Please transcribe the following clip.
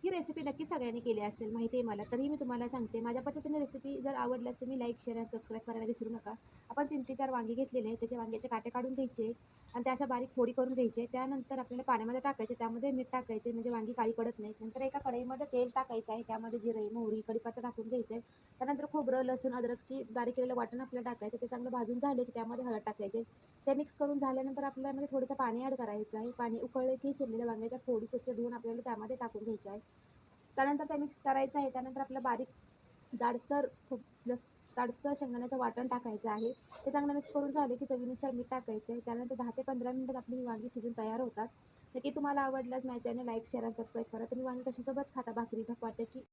ही recipe नक्कीच सगळ्यांनी केली असेल, माहिती आहे मला. तरीही मी तुम्हाला सांगते. माझ्या पद्धतीने रेसिपी जर आवडल्यास तुम्ही लाईक, शेअर आणि सबस्क्राईब करायला विसरू नका. आपण 3 ते 4 वांगी घेतलेले आहेत. त्याचे वांग्याचे काटे काढून घ्यायचे आणि त्या अशा बारीक फोडी करून घ्यायचे. त्यानंतर आपल्याला पाण्यामध्ये टाकायचे. त्यामध्ये मीठ टाकायचे म्हणजे वांगी काळी पडत नाहीत. नंतर एका कढईमध्ये तेल टाकायचं आहे. त्यामध्ये जिरे, मोहरी, कढीपत्ता टाकून घ्यायचं आहे. त्यानंतर खोबरं, लसूण, अद्रकची बारीक केलेलं वाटण आपल्याला टाकायचं. ते चांगलं भाजून झाले की त्यामध्ये हळद टाकायची. ते मिक्स करून झाल्यानंतर आपल्याला म्हणजे थोडंसं पाणी ॲड करायचं आहे. पाणी उकळलं की चिरलेल्या वांग्याच्या फोडी स्वच्छ धुवून आपल्याला त्यामध्ये टाकून घ्यायच्या आहे. त्यानंतर ते मिक्स करायचं आहे. त्यानंतर आपलं बारीक जाडसर खूप जाडसर शेंगदाण्याचं वाटण टाकायचं आहे. ते चांगलं मिक्स करून झाले की चवीनुसार मीठ टाकायचं आहे. त्यानंतर 10 ते 15 मिनिटात आपली ही वांगी शिजून तयार होतात. नक्की तुम्हाला आवडल्यास माझ्या चॅनल लाईक, शेअर आणि सबस्क्राईब करा. तुम्ही वांगी कशासोबत खाता? भाकरी, धपाटे की